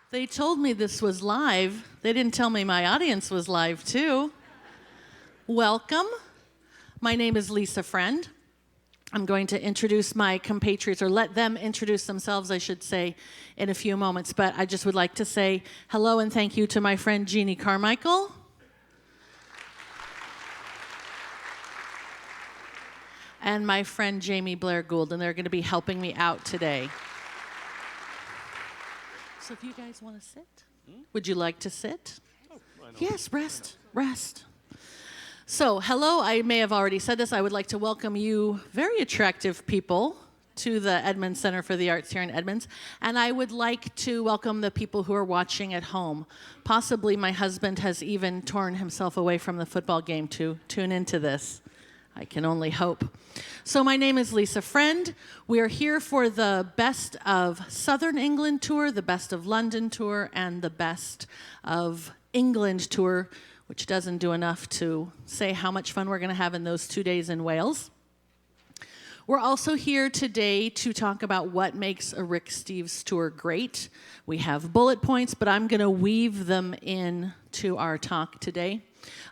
They told me this was live. They didn't tell me my audience was live, too. Welcome. My name is Lisa Friend. I'm going to introduce my compatriots, or let them introduce themselves, I should say, in a few moments. But I just would like to say hello and thank you to my friend Jeannie Carmichael. And my friend Jamie Blair Gould, and they're going to be helping me out today. So if you guys want to sit, would you like to sit? Oh, yes, rest. So, hello, I may have already said this. I would like to welcome you, very attractive people, to the Edmonds Center for the Arts here in Edmonds. And I would like to welcome the people who are watching at home. Possibly my husband has even torn himself away from the football game to tune into this. I can only hope. So my name is Lisa Friend. We are here for the Best of Southern England tour, the Best of London tour, and the Best of England tour, which doesn't do enough to say how much fun we're going to have in those 2 days in Wales. We're also here today to talk about what makes a Rick Steves tour great. We have bullet points, but I'm going to weave them in to our talk today.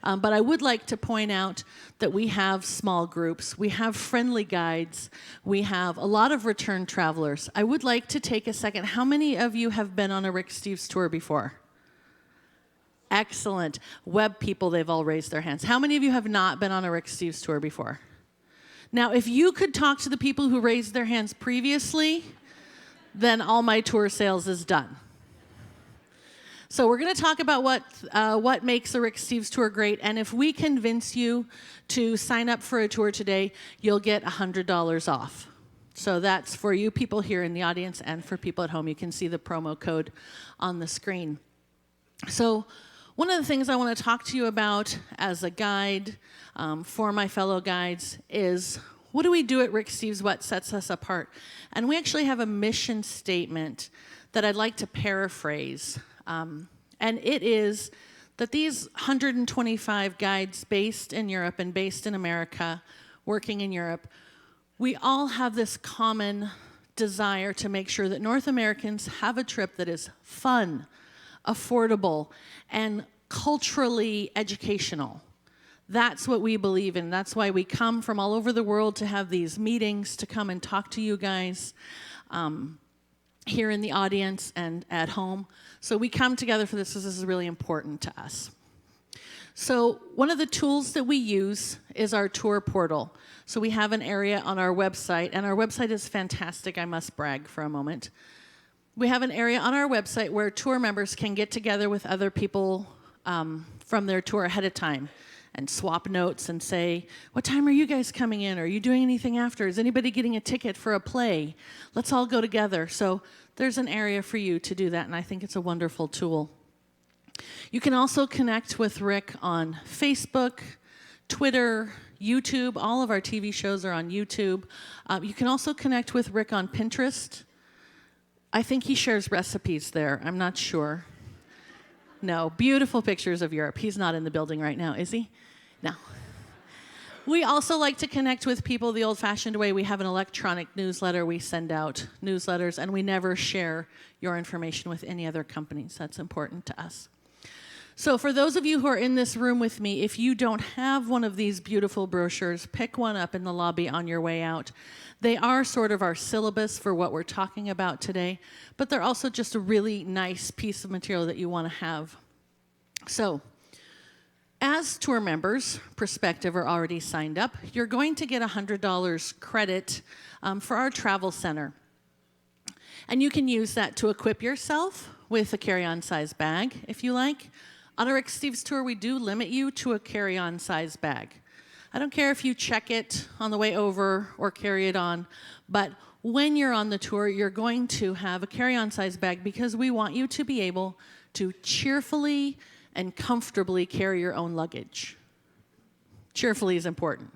But I would like to point out that we have small groups, we have friendly guides, we have a lot of return travelers. I would like to take a second. How many of you have been on a Rick Steves tour before? Excellent. Web people, they've all raised their hands. How many of you have not been on a Rick Steves tour before? Now, if you could talk to the people who raised their hands previously, then all my tour sales is done. So we're going to talk about what makes a Rick Steves tour great, and if we convince you to sign up for a tour today, you'll get $100 off. So that's for you people here in the audience and for people at home. You can see the promo code on the screen. So one of the things I want to talk to you about as a guide for my fellow guides is, what do we do at Rick Steves? What sets us apart? And we actually have a mission statement that I'd like to paraphrase. And it is that these 125 guides based in Europe and based in America, working in Europe, we all have this common desire to make sure that North Americans have a trip that is fun, affordable, and culturally educational. That's what we believe in. That's why we come from all over the world to have these meetings, to come and talk to you guys here in the audience and at home. So we come together for this because this is really important to us. So one of the tools that we use is our tour portal. So we have an area on our website, and our website is fantastic. I must brag for a moment. We have an area on our website where tour members can get together with other people from their tour ahead of time and swap notes and say, what time are you guys coming in? Are you doing anything after? Is anybody getting a ticket for a play? Let's all go together. So there's an area for you to do that, and I think it's a wonderful tool. You can also connect with Rick on Facebook, Twitter, YouTube. All of our TV shows are on YouTube. You can also connect with Rick on Pinterest. I think he shares recipes there. I'm not sure. No, beautiful pictures of Europe. He's not in the building right now, is he? No. We also like to connect with people the old-fashioned way. We have an electronic newsletter. We send out newsletters, and we never share your information with any other companies. That's important to us. So for those of you who are in this room with me, if you don't have one of these beautiful brochures, pick one up in the lobby on your way out. They are sort of our syllabus for what we're talking about today, but they're also just a really nice piece of material that you want to have. So, as tour members, prospective or already signed up, you're going to get $100 credit for our travel center. And you can use that to equip yourself with a carry-on size bag, if you like. On a Rick Steves tour, we do limit you to a carry-on size bag. I don't care if you check it on the way over or carry it on, but when you're on the tour, you're going to have a carry-on size bag because we want you to be able to cheerfully and comfortably carry your own luggage. Cheerfully is important.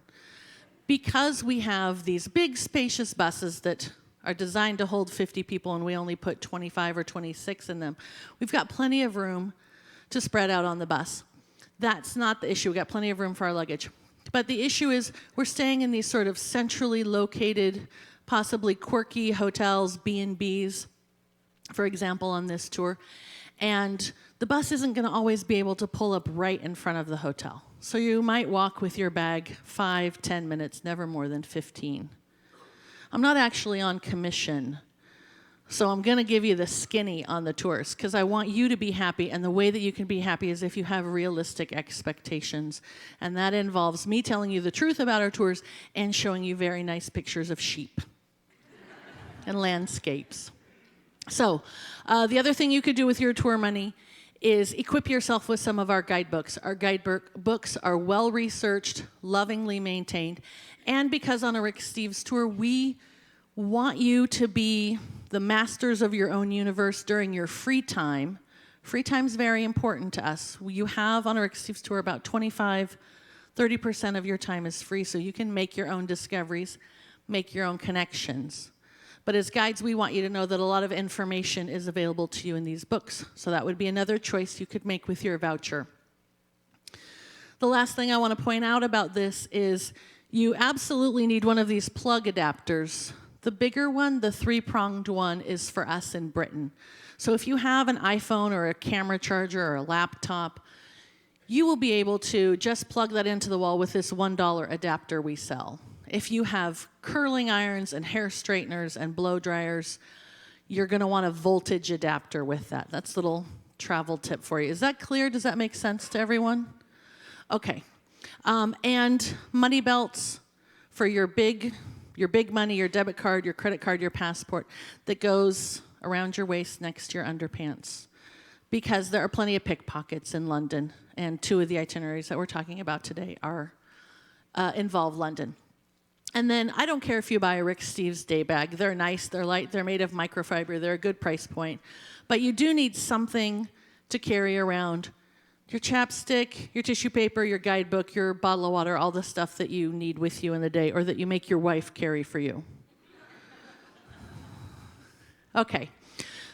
Because we have these big, spacious buses that are designed to hold 50 people and we only put 25 or 26 in them, we've got plenty of room to spread out on the bus. That's not the issue. We've got plenty of room for our luggage. But the issue is we're staying in these sort of centrally located, possibly quirky hotels, B&Bs. for example, on this tour. And the bus isn't going to always be able to pull up right in front of the hotel. So you might walk with your bag 5, 10 minutes, never more than 15. I'm not actually on commission, so I'm going to give you the skinny on the tours because I want you to be happy, and the way that you can be happy is if you have realistic expectations. And that involves me telling you the truth about our tours and showing you very nice pictures of sheep and landscapes. So the other thing you could do with your tour money is equip yourself with some of our guidebooks. Our guidebooks are well-researched, lovingly maintained, and because on a Rick Steves tour, we want you to be the masters of your own universe during your free time. Free time is very important to us. You have on a Rick Steves tour about 25-30% of your time is free, so you can make your own discoveries, make your own connections. But as guides, we want you to know that a lot of information is available to you in these books. So that would be another choice you could make with your voucher. The last thing I want to point out about this is you absolutely need one of these plug adapters. The bigger one, the 3-pronged one, is for us in Britain. So if you have an iPhone or a camera charger or a laptop, you will be able to just plug that into the wall with this $1 adapter we sell. If you have curling irons and hair straighteners and blow dryers, you're going to want a voltage adapter with that. That's a little travel tip for you. Is that clear? Does that make sense to everyone? Okay. And money belts for your big money, your debit card, your credit card, your passport that goes around your waist next to your underpants. Because there are plenty of pickpockets in London, and 2 of the itineraries that we're talking about today involve London. And then I don't care if you buy a Rick Steves day bag. They're nice, they're light, they're made of microfiber, they're a good price point. But you do need something to carry around. Your chapstick, your tissue paper, your guidebook, your bottle of water, all the stuff that you need with you in the day or that you make your wife carry for you. Okay,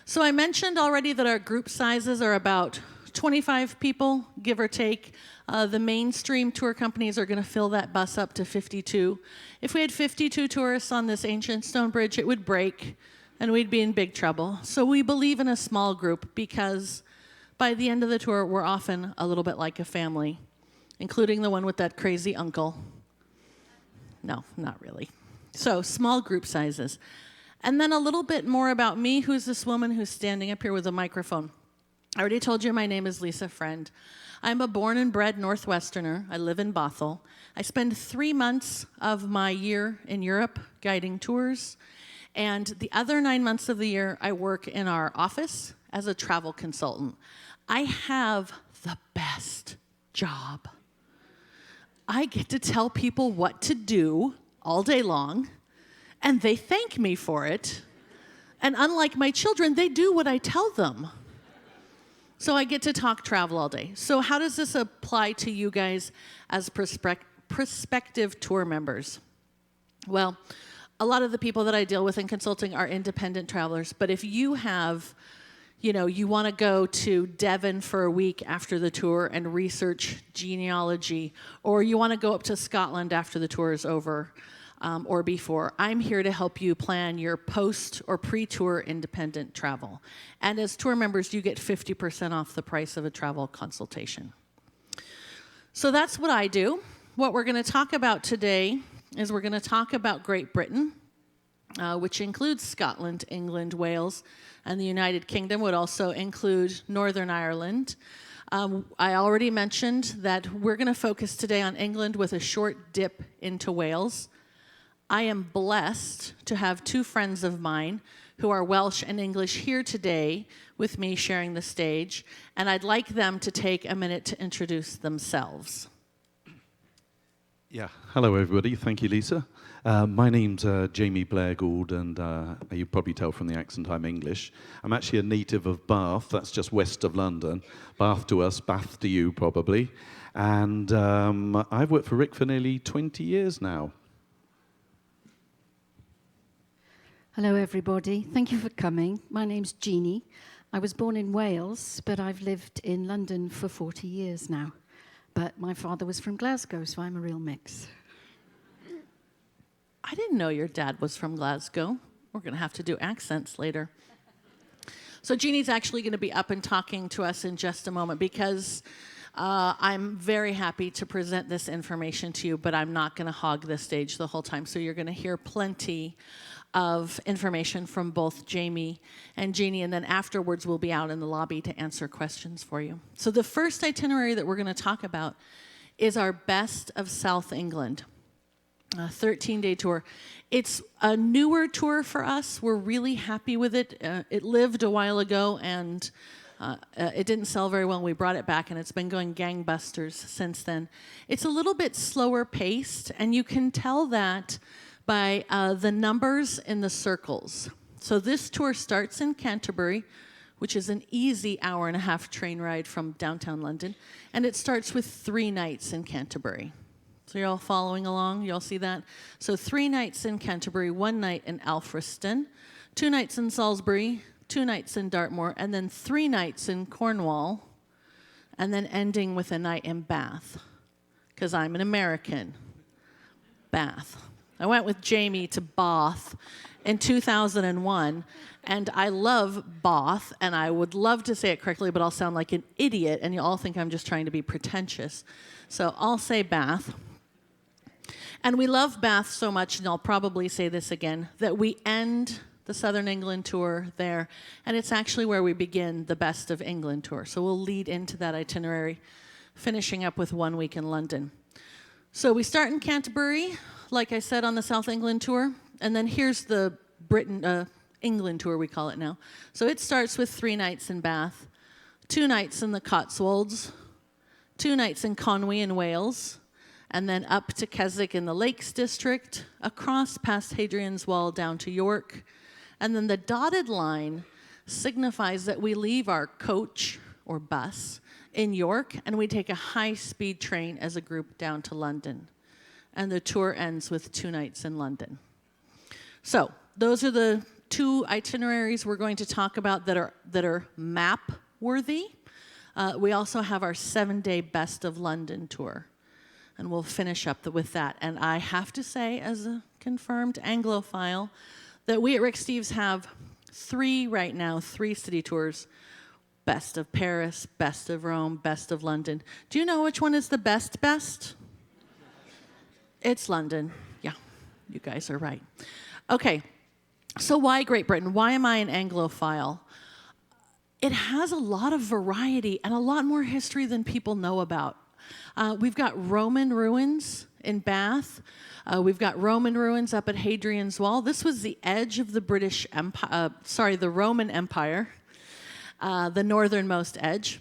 so I mentioned already that our group sizes are about 25 people, give or take. The mainstream tour companies are going to fill that bus up to 52. If we had 52 tourists on this ancient stone bridge, it would break, and we'd be in big trouble. So we believe in a small group because by the end of the tour, we're often a little bit like a family, including the one with that crazy uncle. No, not really. So small group sizes. And then a little bit more about me. Who's this woman who's standing up here with a microphone? I already told you my name is Lisa Friend. I'm a born and bred Northwesterner. I live in Bothell. I spend 3 months of my year in Europe guiding tours. And the other 9 months of the year, I work in our office as a travel consultant. I have the best job. I get to tell people what to do all day long, and they thank me for it. And unlike my children, they do what I tell them. So I get to talk travel all day. So how does this apply to you guys as prospective tour members? Well, a lot of the people that I deal with in consulting are independent travelers. But if you have, you want to go to Devon for a week after the tour and research genealogy, or you want to go up to Scotland after the tour is over, or before, I'm here to help you plan your post or pre-tour independent travel. And as tour members, you get 50% off the price of a travel consultation. So that's what I do. What we're going to talk about today is we're going to talk about Great Britain, which includes Scotland, England, Wales, and the United Kingdom would also include Northern Ireland. I already mentioned that we're going to focus today on England with a short dip into Wales. I am blessed to have 2 friends of mine who are Welsh and English here today with me sharing the stage, and I'd like them to take a minute to introduce themselves. Yeah, hello everybody. Thank you, Lisa. My name's Jamie Blair Gould, and you probably tell from the accent I'm English. I'm actually a native of Bath. That's just west of London. Bath to us, Bath to you probably. And I've worked for Rick for nearly 20 years now. Hello, everybody. Thank you for coming. My name's Jeannie. I was born in Wales, but I've lived in London for 40 years now. But my father was from Glasgow, so I'm a real mix. I didn't know your dad was from Glasgow. We're going to have to do accents later. So Jeannie's actually going to be up and talking to us in just a moment because I'm very happy to present this information to you, but I'm not going to hog the stage the whole time. So you're going to hear plenty of information from both Jamie and Jeannie, and then afterwards we'll be out in the lobby to answer questions for you. So the first itinerary that we're going to talk about is our Best of South England, a 13-day tour. It's a newer tour for us. We're really happy with it. It lived a while ago, and it didn't sell very well. We brought it back, and it's been going gangbusters since then. It's a little bit slower paced, and you can tell that by the numbers in the circles. So this tour starts in Canterbury, which is an easy hour-and-a-half train ride from downtown London, and it starts with 3 nights in Canterbury. So you're all following along? You all see that? So 3 nights in Canterbury, 1 night in Alfriston, 2 nights in Salisbury, 2 nights in Dartmoor, and then 3 nights in Cornwall, and then ending with a night in Bath, because I'm an American. Bath. I went with Jamie to Bath in 2001, and I love Bath, and I would love to say it correctly, but I'll sound like an idiot, and you all think I'm just trying to be pretentious. So I'll say Bath. And we love Bath so much, and I'll probably say this again, that we end the Southern England tour there, and it's actually where we begin the Best of England tour. So we'll lead into that itinerary, finishing up with 1 week in London. So we start in Canterbury, like I said, on the South England tour, and then here's the England tour, we call it now. So it starts with 3 nights in Bath, 2 nights in the Cotswolds, 2 nights in Cornwall in Wales, and then up to Keswick in the Lakes District, across past Hadrian's Wall down to York, and then the dotted line signifies that we leave our coach or bus in York, and we take a high-speed train as a group down to London. And the tour ends with 2 nights in London. So those are the 2 itineraries we're going to talk about that are map-worthy. We also have our 7-day Best of London tour, and we'll finish up with that. And I have to say, as a confirmed Anglophile, that we at Rick Steves have 3 right now, 3 city tours: Best of Paris, Best of Rome, Best of London. Do you know which one is the best? It's London. Yeah, you guys are right. Okay, so why Great Britain? Why am I an Anglophile? It has a lot of variety and a lot more history than people know about. We've got Roman ruins in Bath. We've got Roman ruins up at Hadrian's Wall. This was the edge of the British Empire, the Roman Empire, the northernmost edge.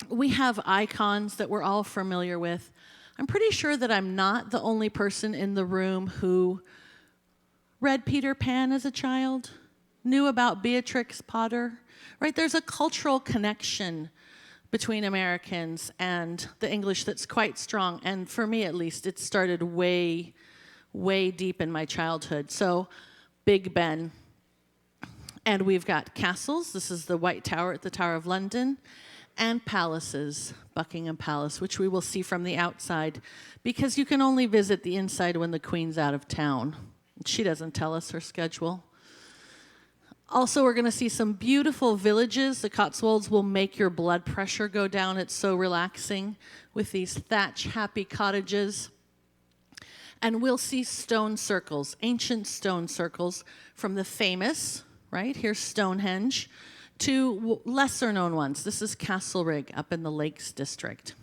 We have icons that we're all familiar with. I'm pretty sure that I'm not the only person in the room who read Peter Pan as a child, knew about Beatrix Potter, right? There's a cultural connection between Americans and the English that's quite strong. And for me, at least, it started way, way deep in my childhood. So Big Ben. And we've got castles. This is the White Tower at the Tower of London. And palaces, Buckingham Palace, which we will see from the outside, because you can only visit the inside when the Queen's out of town. She doesn't tell us her schedule. Also, we're going to see some beautiful villages. The Cotswolds will make your blood pressure go down. It's so relaxing with these thatch-happy cottages. And we'll see stone circles, ancient stone circles from the famous, right, here's Stonehenge, to lesser-known ones. This is Castlereagh up in the Lakes District.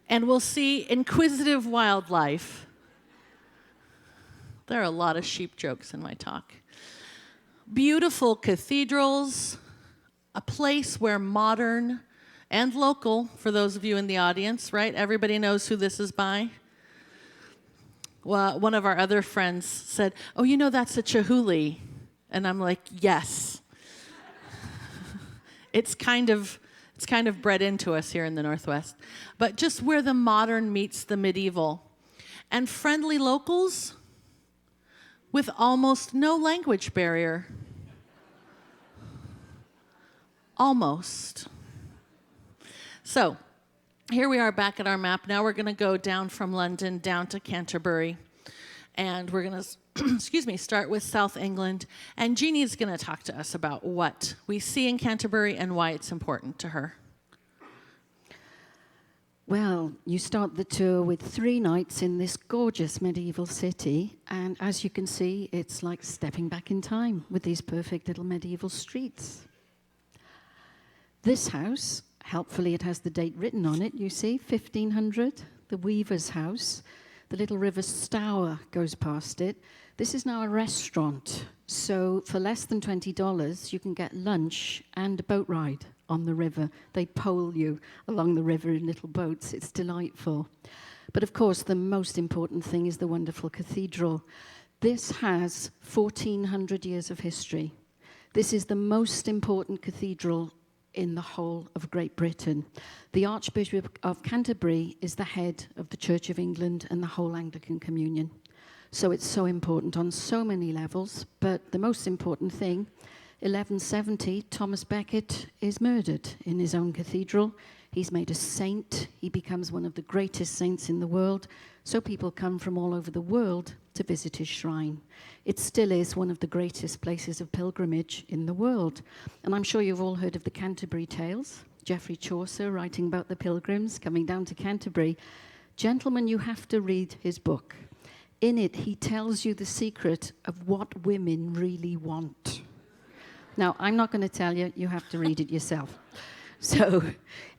And we'll see inquisitive wildlife. There are a lot of sheep jokes in my talk. Beautiful cathedrals, a place where modern and local, for those of you in the audience, right? Everybody knows who this is by. Well, one of our other friends said, "Oh, you know that's a Chihuly." And I'm like, yes. It's kind of bred into us here in the Northwest. But just where the modern meets the medieval. And friendly locals with almost no language barrier. Almost. So, here we are back at our map. Now we're going to go down from London down to Canterbury. And we're going excuse me, start with South England. And Jeannie's going to talk to us about what we see in Canterbury and why it's important to her. Well, you start the tour with 3 nights in this gorgeous medieval city, and as you can see, it's like stepping back in time with these perfect little medieval streets. This house, helpfully it has the date written on it, you see, 1500, the weaver's house. The little river Stour goes past it. This is now a restaurant, so for less than $20, you can get lunch and a boat ride on the river. They pole you along the river in little boats. It's delightful. But of course, the most important thing is the wonderful cathedral. This has 1,400 years of history. This is the most important cathedral in the whole of Great Britain. The Archbishop of Canterbury is the head of the Church of England and the whole Anglican Communion. So it's so important on so many levels, but the most important thing, 1170, Thomas Becket is murdered in his own cathedral. He's made a saint. He becomes one of the greatest saints in the world. So people come from all over the world to visit his shrine. It still is one of the greatest places of pilgrimage in the world. And I'm sure you've all heard of the Canterbury Tales. Geoffrey Chaucer writing about the pilgrims coming down to Canterbury. Gentlemen, you have to read his book. In it, he tells you the secret of what women really want. Now, I'm not going to tell you. You have to read it yourself. So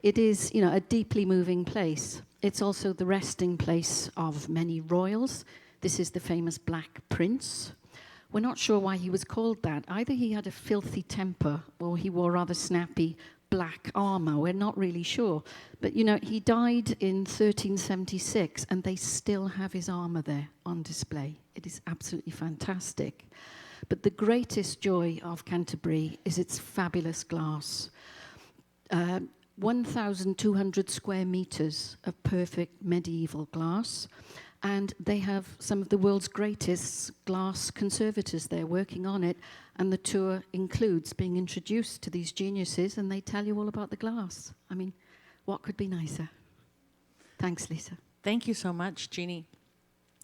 it is, a deeply moving place. It's also the resting place of many royals. This is the famous Black Prince. We're not sure why he was called that. Either he had a filthy temper or he wore rather snappy black armor. We're not really sure. But, he died in 1376 and they still have his armor there on display. It is absolutely fantastic. But the greatest joy of Canterbury is its fabulous glass. 1,200 square meters of perfect medieval glass. And they have some of the world's greatest glass conservators there working on it. And the tour includes being introduced to these geniuses, and they tell you all about the glass. I mean, what could be nicer? Thanks, Lisa. Thank you so much, Jeannie.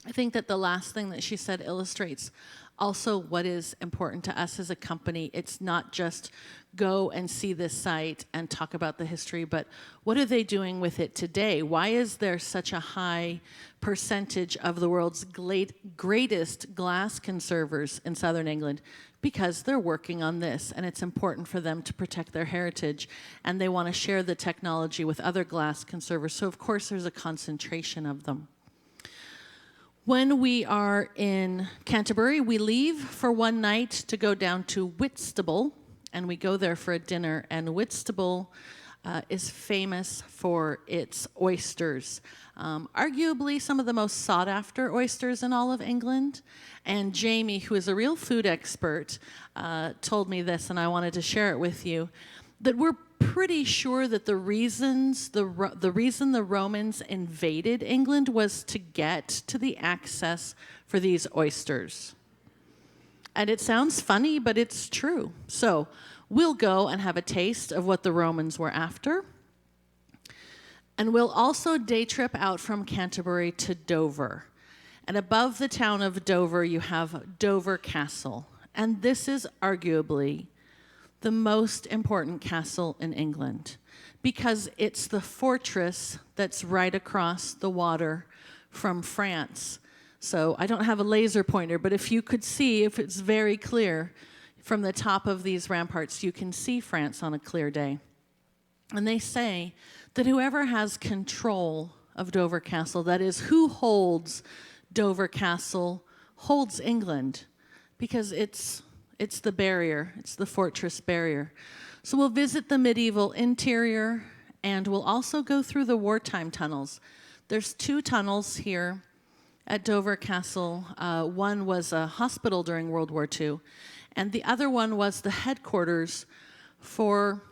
I think that the last thing that she said illustrates also what is important to us as a company. It's not just go and see this site and talk about the history, but what are they doing with it today? Why is there such a high percentage of the world's greatest glass conservers in southern England? Because they're working on this, and it's important for them to protect their heritage, and they want to share the technology with other glass conservers. So of course there's a concentration of them. When we are in Canterbury, we leave for one night to go down to Whitstable, and we go there for a dinner. And Whitstable is famous for its oysters, arguably some of the most sought-after oysters in all of England. And Jamie, who is a real food expert, told me this, and I wanted to share it with you, that we're pretty sure that the reason the Romans invaded England was to get to the access for these oysters. And it sounds funny, but it's true. So we'll go and have a taste of what the Romans were after. And we'll also day trip out from Canterbury to Dover. And above the town of Dover, you have Dover Castle. And this is arguably the most important castle in England because it's the fortress that's right across the water from France. So I don't have a laser pointer, but if you could see, if it's very clear, from the top of these ramparts, you can see France on a clear day. And they say that whoever has control of Dover Castle, that is, who holds Dover Castle, holds England, because it's the barrier, it's the fortress barrier. So we'll visit the medieval interior, and we'll also go through the wartime tunnels. There's 2 tunnels here at Dover Castle. One was a hospital during World War II, and the other one was the headquarters for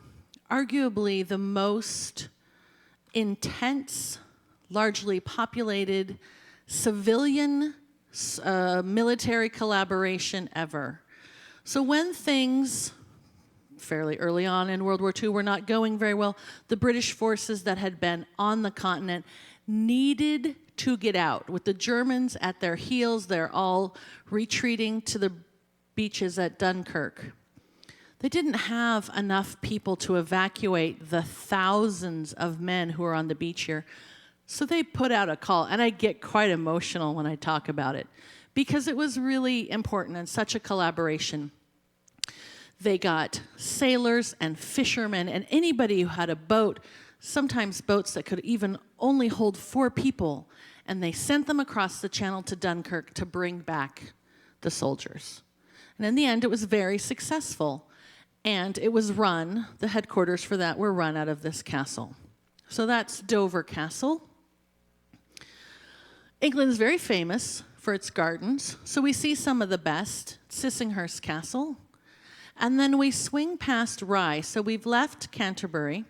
arguably the most intense, largely populated civilian military collaboration ever. So when things, fairly early on in World War II, were not going very well, the British forces that had been on the continent needed to get out. With the Germans at their heels, they're all retreating to the beaches at Dunkirk. They didn't have enough people to evacuate the thousands of men who are on the beach here. So they put out a call, and I get quite emotional when I talk about it, because it was really important and such a collaboration. They got sailors and fishermen and anybody who had a boat, sometimes boats that could even only hold 4 people, and they sent them across the channel to Dunkirk to bring back the soldiers. And in the end, it was very successful. And it was run, the headquarters for that were run out of this castle. So that's Dover Castle. England is very famous for its gardens. So we see some of the best, Sissinghurst Castle. And then we swing past Rye. So we've left Canterbury,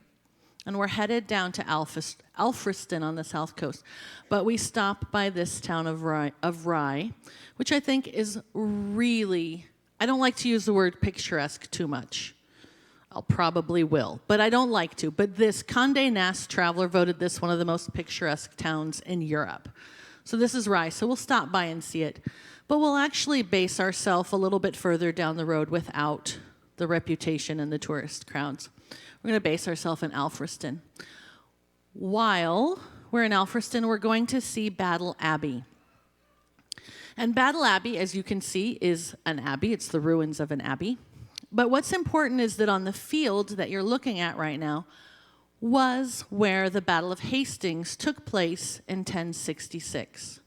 and we're headed down to Alfriston on the south coast. But we stop by this town of Rye, which I think is really, I don't like to use the word picturesque too much. I'll probably will, but I don't like to. But this Condé Nast Traveler voted this one of the most picturesque towns in Europe. So this is Rye, so we'll stop by and see it. But we'll actually base ourselves a little bit further down the road without the reputation and the tourist crowds. We're going to base ourselves in Alfriston. While we're in Alfriston, we're going to see Battle Abbey. And Battle Abbey, as you can see, is an abbey. It's the ruins of an abbey. But what's important is that on the field that you're looking at right now was where the Battle of Hastings took place in 1066.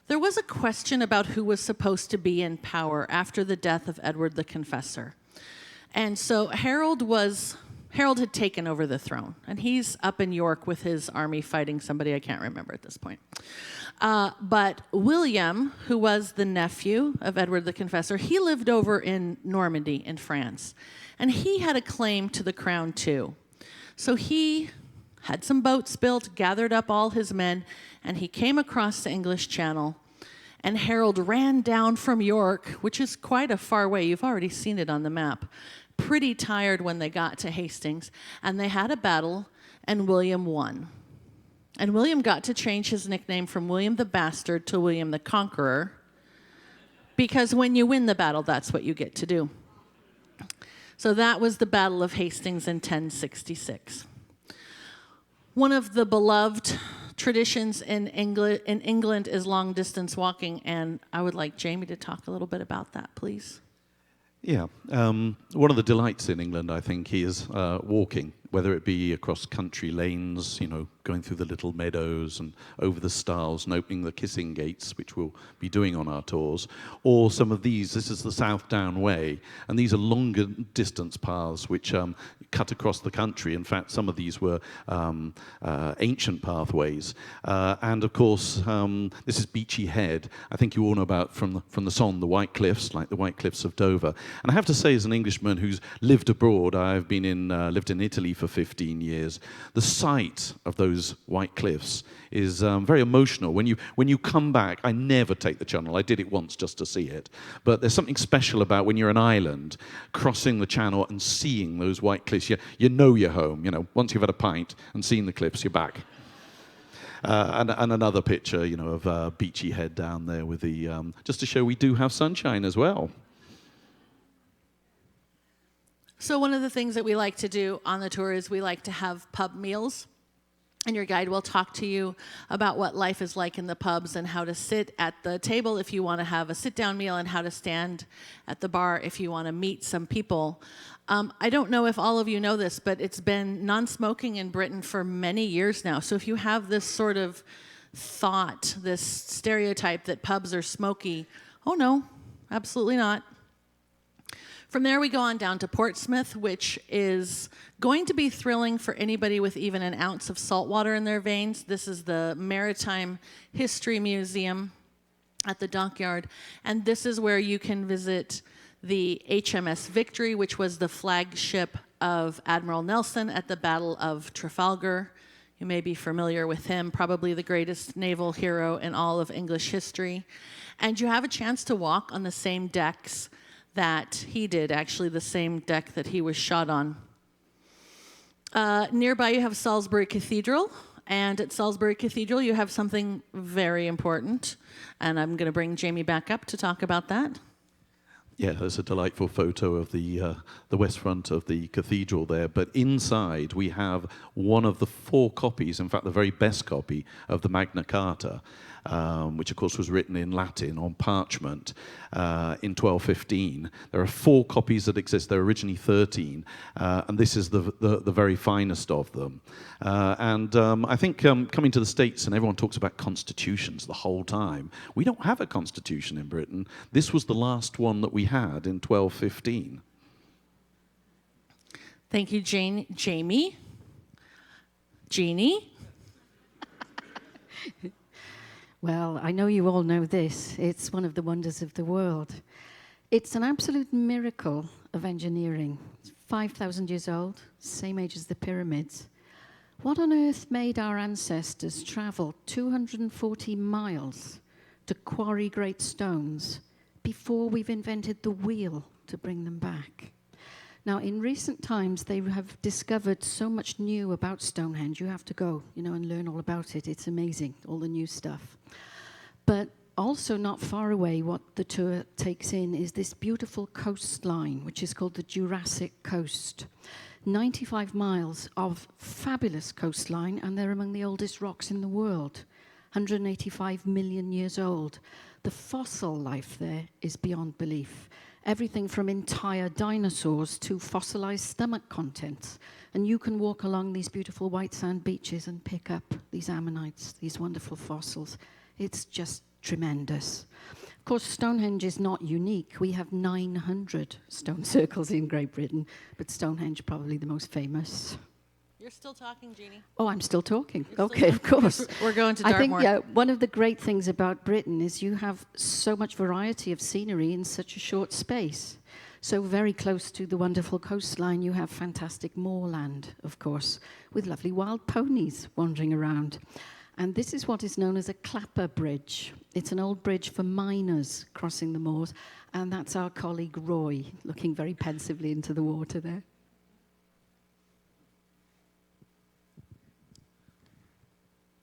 There was a question about who was supposed to be in power after the death of Edward the Confessor. And so Harold had taken over the throne, and he's up in York with his army fighting somebody I can't remember at this point. But William, who was the nephew of Edward the Confessor, he lived over in Normandy in France, and he had a claim to the crown too. So he had some boats built, gathered up all his men, and he came across the English Channel, and Harold ran down from York, which is quite a far way. You've already seen it on the map. Pretty tired when they got to Hastings, and they had a battle, and William won. And William got to change his nickname from William the Bastard to William the Conqueror, because when you win the battle, that's what you get to do. So that was the Battle of Hastings in 1066. One of the beloved traditions in England is long-distance walking, and I would like Jamie to talk a little bit about that, please. Yeah, one of the delights in England, I think, is walking, whether it be across country lanes, going through the little meadows and over the stiles and opening the kissing gates, which we'll be doing on our tours, or some of these. This is the South Down Way, and these are longer distance paths which cut across the country. In fact, some of these were ancient pathways. And of course, this is Beachy Head. I think you all know about from the song, the White Cliffs, like the White Cliffs of Dover. And I have to say, as an Englishman who's lived abroad, I've lived in Italy for 15 years, the sight of those white cliffs is very emotional. When you come back, I never take the channel. I did it once just to see it. But there's something special about when you're an island, crossing the channel and seeing those white cliffs. You know you're home. Once you've had a pint and seen the cliffs, you're back. And another picture, of Beachy Head down there with the just to show we do have sunshine as well. So one of the things that we like to do on the tour is we like to have pub meals. And your guide will talk to you about what life is like in the pubs and how to sit at the table if you want to have a sit-down meal, and how to stand at the bar if you want to meet some people. I don't know if all of you know this, but it's been non-smoking in Britain for many years now. So if you have this sort of thought, this stereotype that pubs are smoky, oh no, absolutely not. From there, we go on down to Portsmouth, which is going to be thrilling for anybody with even an ounce of salt water in their veins. This is the Maritime History Museum at the dockyard, and this is where you can visit the HMS Victory, which was the flagship of Admiral Nelson at the Battle of Trafalgar. You may be familiar with him, probably the greatest naval hero in all of English history. And you have a chance to walk on the same decks that he did, actually the same deck that he was shot on. Nearby you have Salisbury Cathedral, And at Salisbury Cathedral, you have something very important. And I'm going to bring Jamie back up to talk about that. Yeah, there's a delightful photo of the west front of the cathedral there. But inside, we have one of the 4 copies, in fact, the very best copy of the Magna Carta, which, of course, was written in Latin on parchment in 1215. There are 4 copies that exist. There are originally 13, and this is the very finest of them. I think coming to the States, and everyone talks about constitutions the whole time. We don't have a constitution in Britain. This was the last one that we had in 1215. Thank you, Jamie. Jeannie? Well, I know you all know this. It's one of the wonders of the world. It's an absolute miracle of engineering. It's 5,000 years old, same age as the pyramids. What on earth made our ancestors travel 240 miles to quarry great stones before we've invented the wheel to bring them back? Now, in recent times, they have discovered so much new about Stonehenge. You have to go, and learn all about it. It's amazing, all the new stuff. But also not far away, what the tour takes in is this beautiful coastline, which is called the Jurassic Coast. 95 miles of fabulous coastline, and they're among the oldest rocks in the world, 185 million years old. The fossil life there is beyond belief. Everything from entire dinosaurs to fossilized stomach contents. And you can walk along these beautiful white sand beaches and pick up these ammonites, these wonderful fossils. It's just tremendous. Of course, Stonehenge is not unique. We have 900 stone circles in Great Britain, but Stonehenge probably the most famous. You're still talking, Jeannie. Oh, I'm still talking. You're Okay, of course. We're going to Dartmoor. I think one of the great things about Britain is you have so much variety of scenery in such a short space. So very close to the wonderful coastline, you have fantastic moorland, of course, with lovely wild ponies wandering around. And this is what is known as a clapper bridge. It's an old bridge for miners crossing the moors, and that's our colleague Roy, looking very pensively into the water there.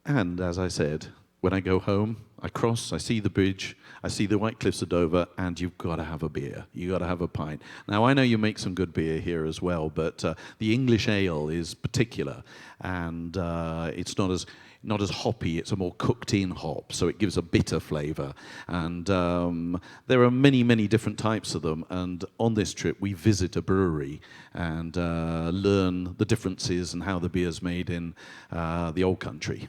And as I said, when I go home, I cross, I see the bridge, I see the White Cliffs of Dover, and you've got to have a beer. You've got to have a pint. Now, I know you make some good beer here as well, but the English ale is particular, and it's not as hoppy. It's a more cooked-in hop, so it gives a bitter flavour. And there are many, many different types of them. And on this trip, we visit a brewery and learn the differences and how the beer's made in the old country.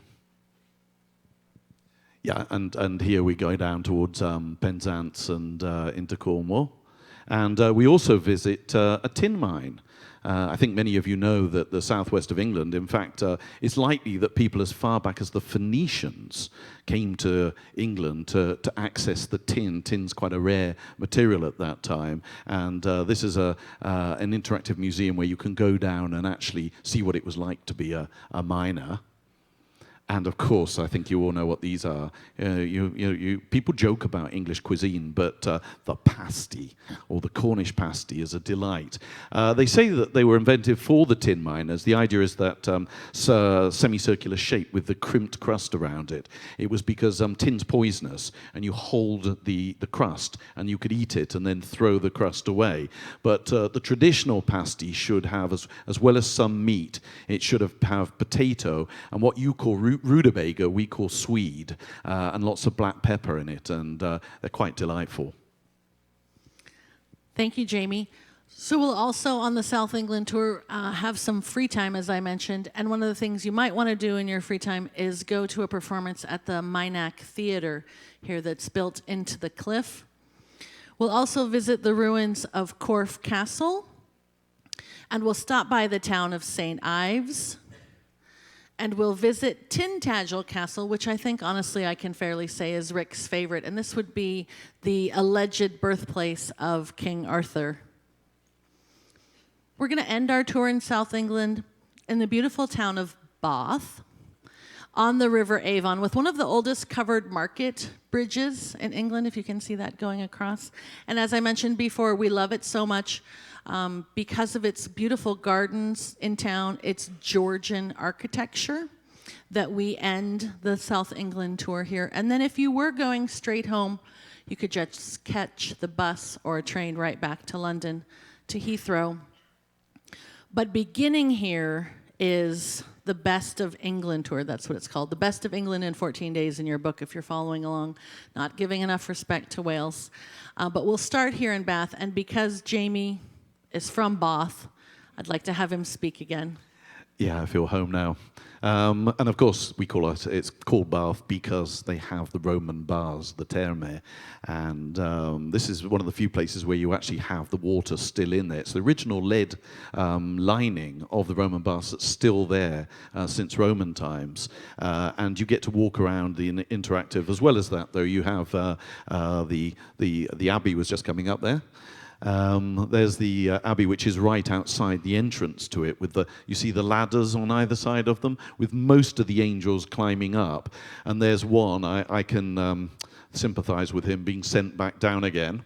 Yeah, and here we go down towards Penzance and into Cornwall. And we also visit a tin mine. I think many of you know that the southwest of England, in fact, it's likely that people as far back as the Phoenicians came to England to access the tin. Tin's quite a rare material at that time. And this is an interactive museum where you can go down and actually see what it was like to be a miner. And of course, I think you all know what these are. People joke about English cuisine, but the pasty, or the Cornish pasty, is a delight. They say that they were invented for the tin miners. The idea is that semicircular shape with the crimped crust around it. It was because tin's poisonous, and you hold the crust, and you could eat it and then throw the crust away. But the traditional pasty should have, as well as some meat, it should have potato and what you call rutabaga, we call swede, and lots of black pepper in it, and they're quite delightful. Thank you, Jamie. So we'll also, on the South England tour, have some free time, as I mentioned, and one of the things you might want to do in your free time is go to a performance at the Minack Theatre here that's built into the cliff. We'll also visit the ruins of Corfe Castle, and we'll stop by the town of St. Ives. And we'll visit Tintagel Castle, which I think, honestly, I can fairly say is Rick's favorite. And this would be the alleged birthplace of King Arthur. We're going to end our tour in South England in the beautiful town of Bath on the River Avon with one of the oldest covered market bridges in England, if you can see that going across. And as I mentioned before, we love it so much. Because of its beautiful gardens in town, its Georgian architecture. that we end the South England tour here. And then if you were going straight home, you could just catch the bus or a train right back to London, to Heathrow. But beginning here is the Best of England tour. That's what it's called. The Best of England in 14 Days in your book, if you're following along. Not giving enough respect to Wales. But we'll start here in Bath. And because Jamie is from Bath, I'd like to have him speak again. Yeah, I feel home now. And of course, it's called Bath because they have the Roman baths, the Thermae. And this is one of the few places where you actually have the water still in there. It's the original lead lining of the Roman baths that's still there since Roman times. And you get to walk around the interactive. As well as that, though, you have the Abbey was just coming up there. There's the Abbey, which is right outside the entrance to it. You see the ladders on either side of them, with most of the angels climbing up. And there's one, I can sympathize with him being sent back down again.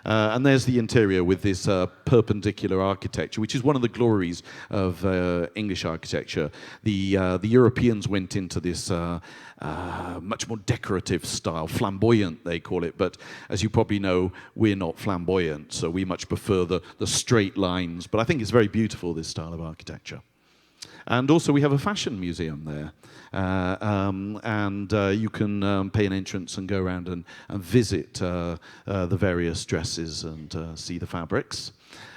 And there's the interior with this perpendicular architecture, which is one of the glories of English architecture. The Europeans went into this much more decorative style, flamboyant they call it, but as you probably know, we're not flamboyant, so we much prefer the straight lines. But I think it's very beautiful, this style of architecture. And also we have a fashion museum there. You can pay an entrance and go around and visit the various dresses and see the fabrics.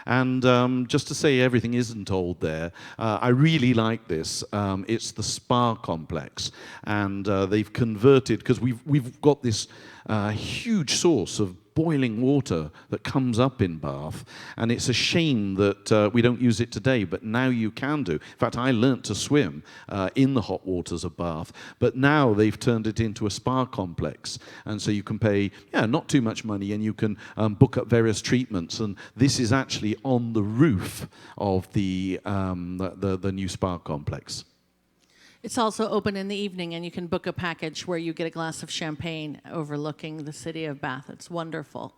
And just to say everything isn't old there, I really like this. It's the spa complex. And they've converted, because we've got this huge source of boiling water that comes up in Bath, and it's a shame that we don't use it today, but now you can do. In fact, I learnt to swim in the hot waters of Bath, but now they've turned it into a spa complex, and so you can pay not too much money, and you can book up various treatments, and this is actually on the roof of the new spa complex. It's also open in the evening, and you can book a package where you get a glass of champagne overlooking the city of Bath. It's wonderful.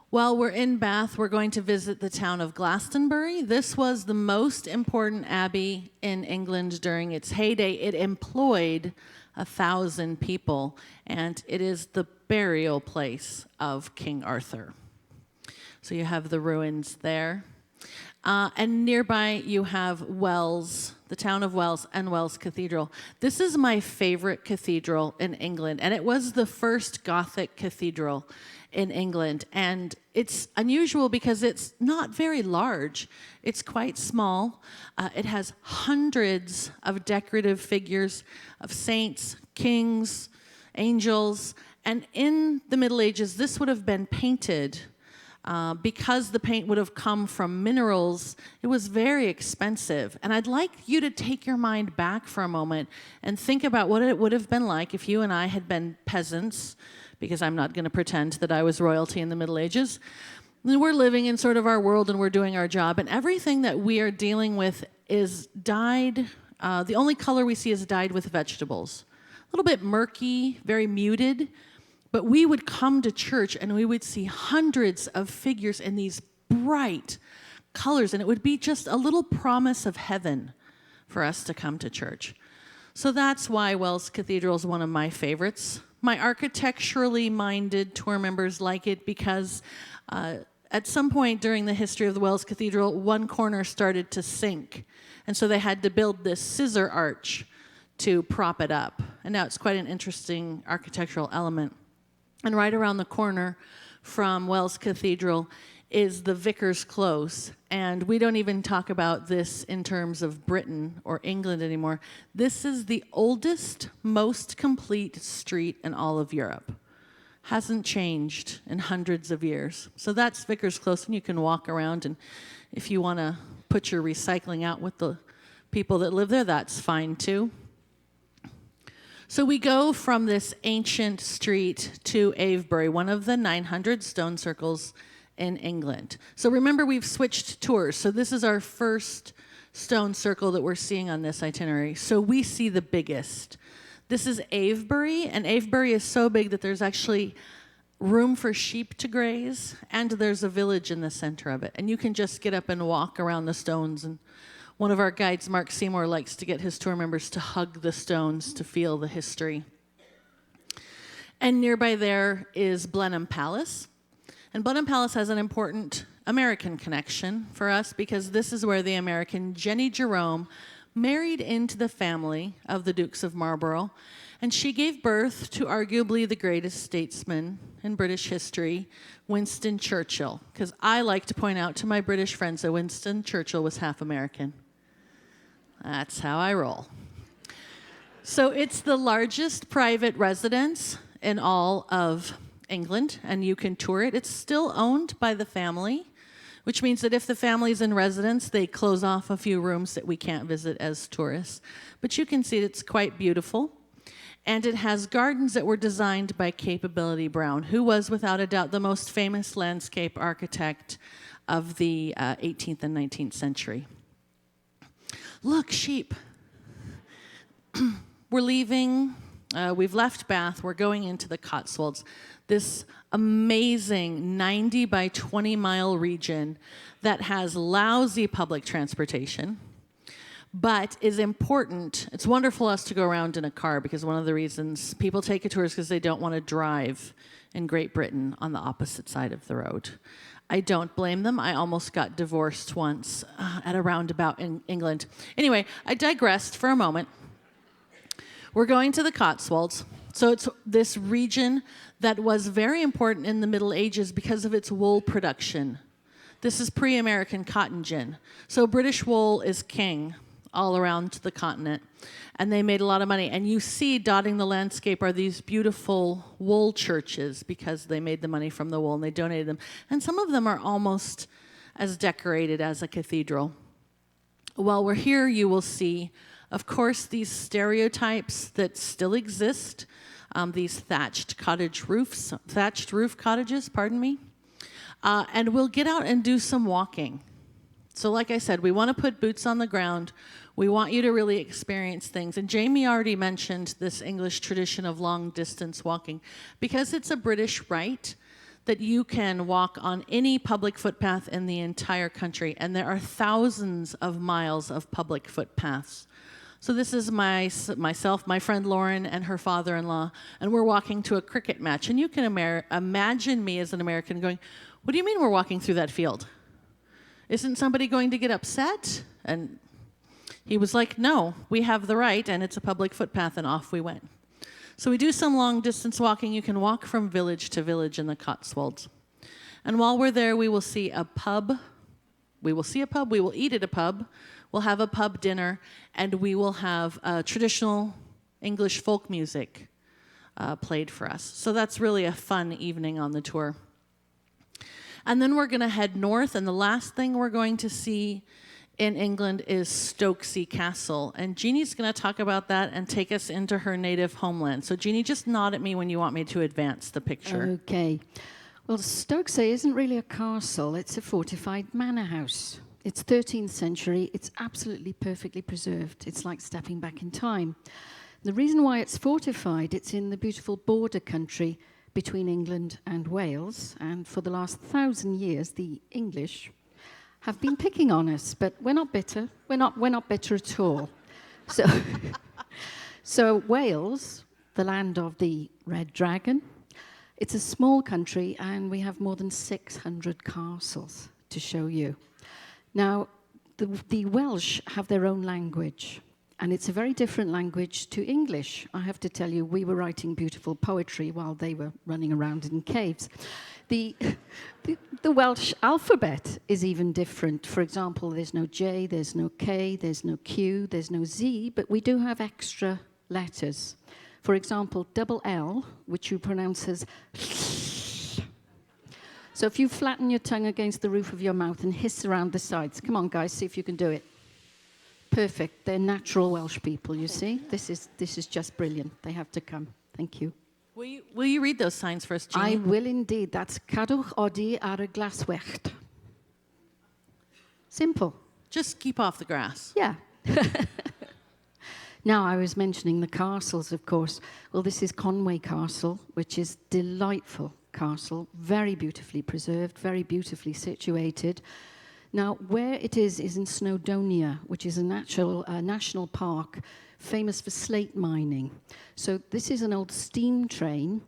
While we're in Bath, we're going to visit the town of Glastonbury. This was the most important abbey in England during its heyday. It employed 1,000 people, and it is the burial place of King Arthur. So you have the ruins there. And nearby you have Wells, the town of Wells, and Wells Cathedral. This is my favorite cathedral in England, and it was the first Gothic cathedral in England. And it's unusual because it's not very large. It's quite small. It has hundreds of decorative figures of saints, kings, angels, and in the Middle Ages, this would have been painted. Because the paint would have come from minerals, it was very expensive. And I'd like you to take your mind back for a moment and think about what it would have been like if you and I had been peasants, because I'm not going to pretend that I was royalty in the Middle Ages. And we're living in sort of our world and we're doing our job, and everything that we are dealing with is dyed. The only color we see is dyed with vegetables. A little bit murky, very muted. But we would come to church and we would see hundreds of figures in these bright colors, and it would be just a little promise of heaven for us to come to church. So that's why Wells Cathedral is one of my favorites. My architecturally minded tour members like it because at some point during the history of the Wells Cathedral, one corner started to sink, and so they had to build this scissor arch to prop it up. And now it's quite an interesting architectural element. And right around the corner from Wells Cathedral is the Vicar's Close. And we don't even talk about this in terms of Britain or England anymore. This is the oldest, most complete street in all of Europe. Hasn't changed in hundreds of years. So that's Vicar's Close, and you can walk around, and if you want to put your recycling out with the people that live there, that's fine too. So we go from this ancient street to Avebury, one of the 900 stone circles in England. So remember, we've switched tours. So this is our first stone circle that we're seeing on this itinerary. So we see the biggest. This is Avebury, and Avebury is so big that there's actually room for sheep to graze, and there's a village in the center of it. And you can just get up and walk around the stones and One of our guides, Mark Seymour, likes to get his tour members to hug the stones to feel the history. And nearby there is Blenheim Palace. And Blenheim Palace has an important American connection for us because this is where the American Jenny Jerome married into the family of the Dukes of Marlborough. And she gave birth to arguably the greatest statesman in British history, Winston Churchill. Because I like to point out to my British friends that Winston Churchill was half American. That's how I roll. So it's the largest private residence in all of England, and you can tour it. It's still owned by the family, which means that if the family's in residence, they close off a few rooms that we can't visit as tourists. But you can see it's quite beautiful. And it has gardens that were designed by Capability Brown, who was, without a doubt, the most famous landscape architect of the 18th and 19th century. Look, sheep. We're leaving. We've left Bath. We're going into the Cotswolds, this amazing 90 by 20 mile region that has lousy public transportation, but is important. It's wonderful us to go around in a car because one of the reasons people take a tour is because they don't want to drive in Great Britain on the opposite side of the road. I don't blame them. I almost got divorced once at a roundabout in England. Anyway, I digressed for a moment. We're going to the Cotswolds. So it's this region that was very important in the Middle Ages because of its wool production. This is pre-American cotton gin. So British wool is king all around the continent. And they made a lot of money. And you see dotting the landscape are these beautiful wool churches because they made the money from the wool and they donated them. And some of them are almost as decorated as a cathedral. While we're here, you will see, of course, these stereotypes that still exist, these thatched roof cottages, pardon me. And we'll get out and do some walking. So like I said, we want to put boots on the ground. We want you to really experience things. And Jamie already mentioned this English tradition of long-distance walking. Because it's a British right that you can walk on any public footpath in the entire country. And there are thousands of miles of public footpaths. So this is myself, my friend Lauren, and her father-in-law, and we're walking to a cricket match. And you can imagine me as an American going, what do you mean we're walking through that field? Isn't somebody going to get upset? And he was like, no, we have the right, and it's a public footpath, and off we went. So we do some long-distance walking. You can walk from village to village in the Cotswolds. And while we're there, we will see a pub. We will eat at a pub. We'll have a pub dinner, and we will have traditional English folk music played for us. So that's really a fun evening on the tour. And then we're going to head north, and the last thing we're going to see in England is Stokesay Castle. And Jeannie's going to talk about that and take us into her native homeland. So Jeannie, just nod at me when you want me to advance the picture. Okay. Well, Stokesay isn't really a castle. It's a fortified manor house. It's 13th century. It's absolutely perfectly preserved. It's like stepping back in time. The reason why it's fortified, it's in the beautiful border country between England and Wales. And for the last 1,000 years, the English have been picking on us. But we're not bitter. We're not bitter at all. So Wales, the land of the Red Dragon, it's a small country, and we have more than 600 castles to show you. Now, the Welsh have their own language, and it's a very different language to English. I have to tell you, we were writing beautiful poetry while they were running around in caves. The Welsh alphabet is even different. For example, there's no J, there's no K, there's no Q, there's no Z, but we do have extra letters. For example, double L, which you pronounce as so if you flatten your tongue against the roof of your mouth and hiss around the sides. Come on, guys, see if you can do it. Perfect. They're natural Welsh people, you see. This is just brilliant. They have to come. Thank you. Will you read those signs for us, Jeannie? I will indeed. That's Cadwch Odi ar y glaswellt. Simple. Just keep off the grass. Yeah. Now, I was mentioning the castles, of course. Well, this is Conway Castle, which is delightful castle, very beautifully preserved, very beautifully situated. Now, where it is in Snowdonia, which is a national park famous for slate mining. So this is an old steam train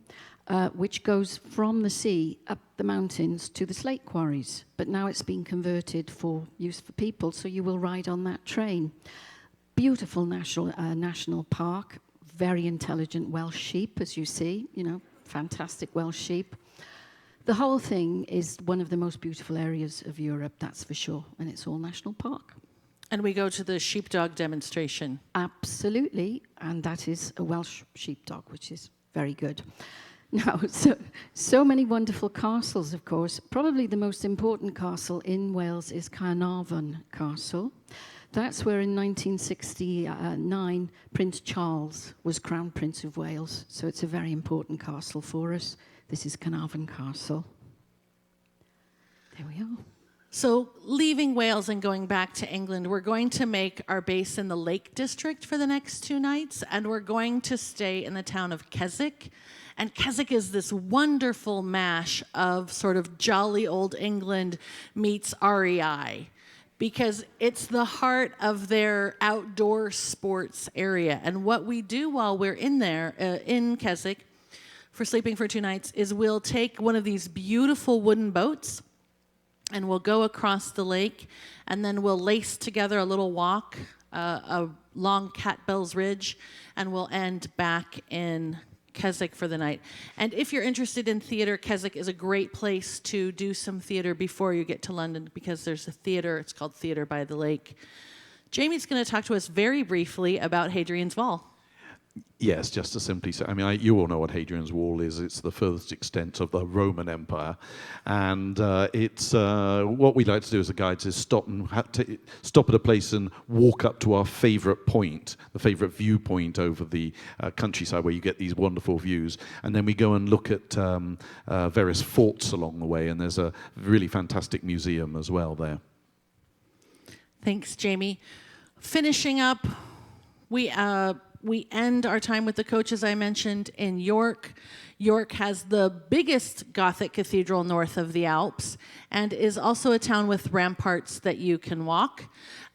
which goes from the sea up the mountains to the slate quarries. But now it's been converted for use for people, so you will ride on that train. Beautiful national park, very intelligent Welsh sheep, as you see, fantastic Welsh sheep. The whole thing is one of the most beautiful areas of Europe, that's for sure, and it's all national park. And we go to the sheepdog demonstration. Absolutely, and that is a Welsh sheepdog, which is very good. Now, so many wonderful castles, of course. Probably the most important castle in Wales is Carnarvon Castle. That's where in 1969 Prince Charles was Crown Prince of Wales, so it's a very important castle for us. This is Carnarvon Castle. There we are. So leaving Wales and going back to England, we're going to make our base in the Lake District for the next 2 nights, and we're going to stay in the town of Keswick. And Keswick is this wonderful mash of sort of jolly old England meets REI, because it's the heart of their outdoor sports area. And what we do while we're in there, in Keswick, for sleeping for 2 nights, is we'll take one of these beautiful wooden boats, and we'll go across the lake, and then we'll lace together a little walk along Catbell's Ridge, and we'll end back in Keswick for the night. And if you're interested in theater, Keswick is a great place to do some theater before you get to London, because there's a theater, it's called Theater by the Lake. Jamie's going to talk to us very briefly about Hadrian's Wall. Yes, just to simply say, you all know what Hadrian's Wall is. It's the furthest extent of the Roman Empire. And it's what we like to do as a guide is stop at a place and walk up to our favorite point, the favorite viewpoint over the countryside where you get these wonderful views. And then we go and look at various forts along the way. And there's a really fantastic museum as well there. Thanks, Jamie. Finishing up, we end our time with the coach, as I mentioned, in York. York has the biggest Gothic cathedral north of the Alps and is also a town with ramparts that you can walk.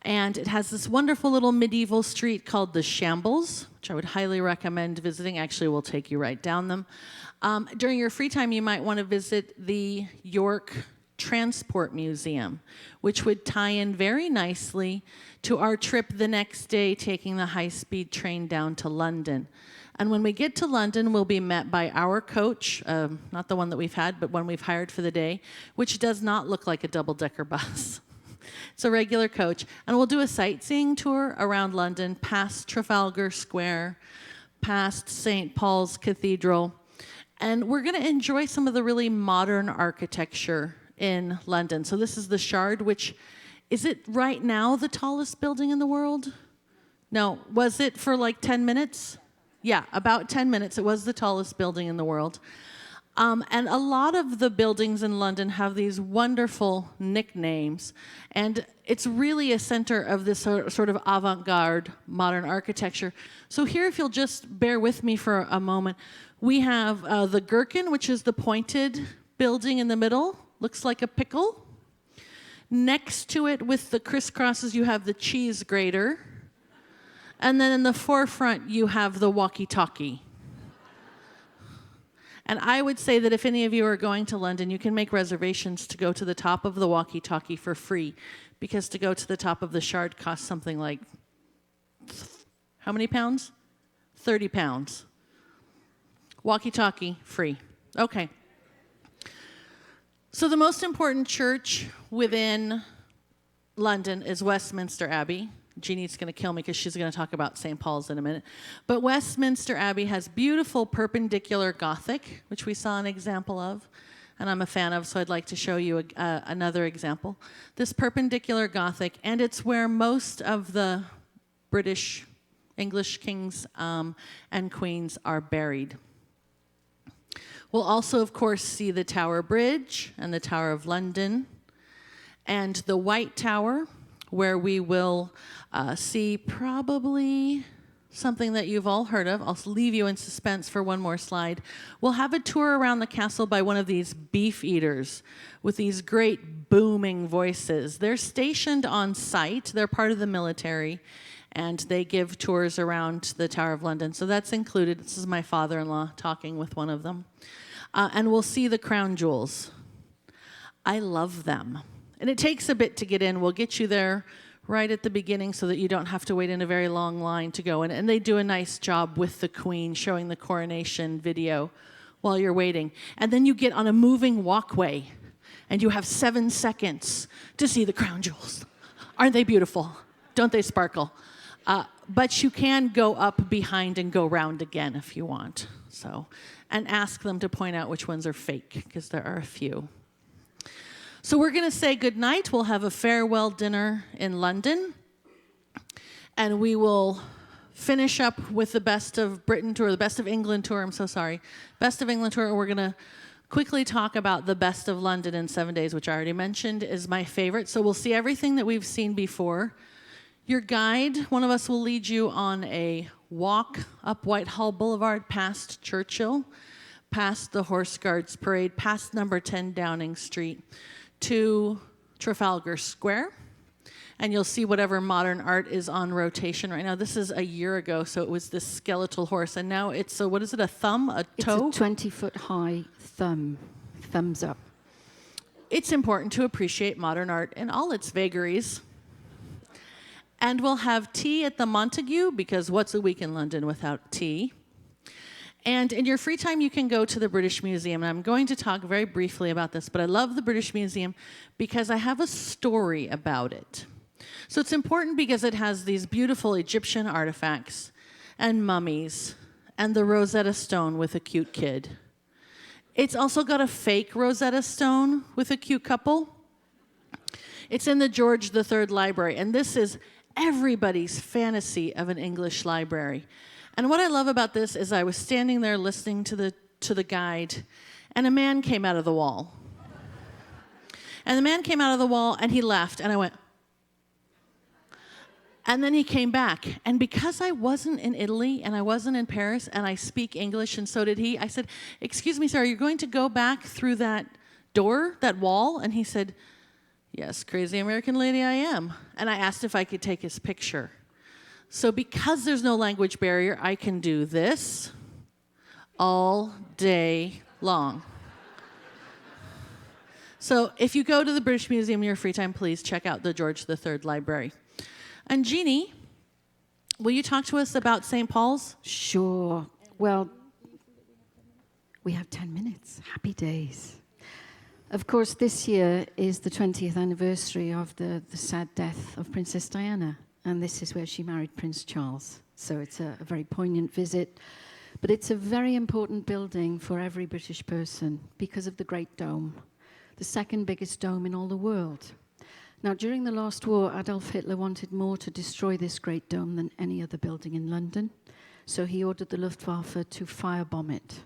And it has this wonderful little medieval street called the Shambles, which I would highly recommend visiting. Actually, we'll take you right down them. During your free time, you might want to visit the York Transport Museum, which would tie in very nicely to our trip the next day, taking the high-speed train down to London. And when we get to London, we'll be met by our coach, not the one that we've had, but one we've hired for the day, which does not look like a double-decker bus. It's a regular coach. And we'll do a sightseeing tour around London, past Trafalgar Square, past St. Paul's Cathedral. And we're going to enjoy some of the really modern architecture in London. So this is the Shard, which, is it right now the tallest building in the world? No, was it for like 10 minutes? Yeah, about 10 minutes. It was the tallest building in the world. And a lot of the buildings in London have these wonderful nicknames. And it's really a center of this sort of avant-garde modern architecture. So here, if you'll just bear with me for a moment, we have the Gherkin, which is the pointed building in the middle. Looks like a pickle. Next to it, with the crisscrosses, you have the cheese grater. And then in the forefront, you have the walkie-talkie. And I would say that if any of you are going to London, you can make reservations to go to the top of the walkie-talkie for free, because to go to the top of the Shard costs something like, how many pounds? 30 pounds. Walkie-talkie, free. Okay. So the most important church within London is Westminster Abbey. Jeannie's going to kill me because she's going to talk about St. Paul's in a minute. But Westminster Abbey has beautiful perpendicular Gothic, which we saw an example of, and I'm a fan of, so I'd like to show you another example. This perpendicular Gothic, and it's where most of the English kings and queens are buried. We'll also, of course, see the Tower Bridge and the Tower of London, and the White Tower, where we will see probably something that you've all heard of. I'll leave you in suspense for one more slide. We'll have a tour around the castle by one of these beef eaters with these great booming voices. They're stationed on site. They're part of the military, and they give tours around the Tower of London. So that's included. This is my father-in-law talking with one of them. And we'll see the crown jewels. I love them. And it takes a bit to get in. We'll get you there right at the beginning so that you don't have to wait in a very long line to go in. And they do a nice job with the Queen showing the coronation video while you're waiting. And then you get on a moving walkway and you have 7 seconds to see the crown jewels. Aren't they beautiful? Don't they sparkle? But you can go up behind and go round again if you want. So, and ask them to point out which ones are fake, because there are a few. So we're going to say goodnight. We'll have a farewell dinner in London. And we will finish up with the Best of Britain tour, the Best of England tour, I'm so sorry. Best of England tour, and we're going to quickly talk about the Best of London in 7 days, which I already mentioned is my favorite. So we'll see everything that we've seen before. Your guide, one of us will lead you on a walk up Whitehall Boulevard past Churchill, past the Horse Guards Parade, past number 10 Downing Street, to Trafalgar Square, and you'll see whatever modern art is on rotation right now. This is a year ago, so it was this skeletal horse, and now it's a, what is it, a thumb, a toe? It's a 20-foot high thumb, thumbs up. It's important to appreciate modern art in all its vagaries. And we'll have tea at the Montague, because what's a week in London without tea? And in your free time, you can go to the British Museum. And I'm going to talk very briefly about this, but I love the British Museum because I have a story about it. So it's important because it has these beautiful Egyptian artifacts and mummies and the Rosetta Stone with a cute kid. It's also got a fake Rosetta Stone with a cute couple. It's in the George III Library, and this is everybody's fantasy of an English library. And what I love about this is I was standing there listening to the guide, and a man came out of the wall. And the man came out of the wall, and he left, and I went. And then he came back. And because I wasn't in Italy, and I wasn't in Paris, and I speak English, and so did he, I said, "Excuse me, sir, are you going to go back through that door, that wall?" And he said, "Yes, crazy American lady I am." And I asked if I could take his picture. So because there's no language barrier, I can do this all day long. So if you go to the British Museum in your free time, please check out the George III Library. And Jeannie, will you talk to us about St. Paul's? Sure. Well, we have 10 minutes. Happy days. Of course, this year is the 20th anniversary of the sad death of Princess Diana. And this is where she married Prince Charles. So it's a very poignant visit. But it's a very important building for every British person because of the Great Dome, the second biggest dome in all the world. Now, during the last war, Adolf Hitler wanted more to destroy this Great Dome than any other building in London. So he ordered the Luftwaffe to firebomb it.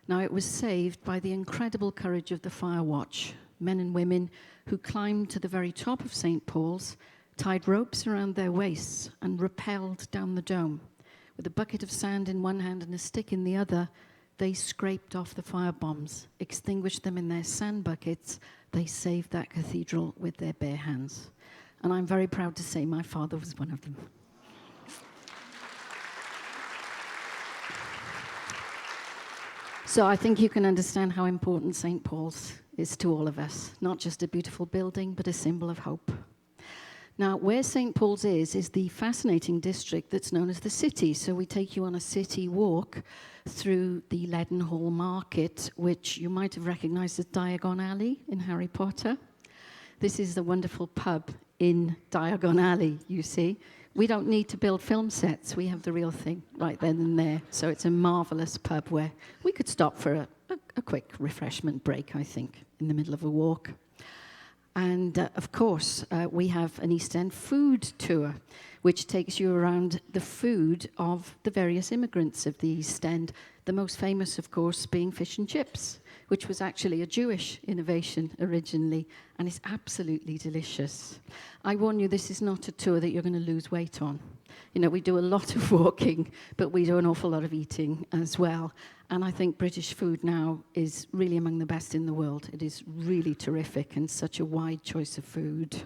Now, it was saved by the incredible courage of the Fire Watch, men and women who climbed to the very top of St. Paul's, tied ropes around their waists, and rappelled down the dome. With a bucket of sand in one hand and a stick in the other, they scraped off the firebombs, extinguished them in their sand buckets. They saved that cathedral with their bare hands. And I'm very proud to say my father was one of them. So I think you can understand how important St. Paul's is to all of us. Not just a beautiful building, but a symbol of hope. Now, where St. Paul's is the fascinating district that's known as the City. So we take you on a city walk through the Leadenhall Market, which you might have recognized as Diagon Alley in Harry Potter. This is the wonderful pub in Diagon Alley, you see. We don't need to build film sets. We have the real thing right then and there. So it's a marvelous pub where we could stop for a quick refreshment break, I think, in the middle of a walk. And of course, we have an East End food tour, which takes you around the food of the various immigrants of the East End. The most famous, of course, being fish and chips, which was actually a Jewish innovation originally, and it's absolutely delicious. I warn you, this is not a tour that you're going to lose weight on. You know, we do a lot of walking, but we do an awful lot of eating as well. And I think British food now is really among the best in the world. It is really terrific and such a wide choice of food.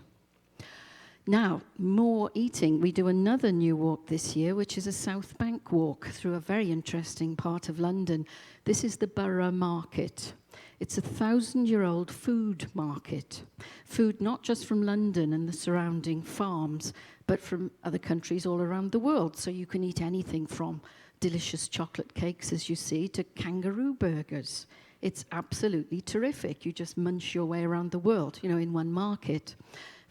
Now, more eating. We do another new walk this year, which is a South Bank walk through a very interesting part of London. This is the Borough Market. It's a 1,000-year-old food market. Food not just from London and the surrounding farms, but from other countries all around the world. So you can eat anything from delicious chocolate cakes, as you see, to kangaroo burgers. It's absolutely terrific. You just munch your way around the world, you know, in one market.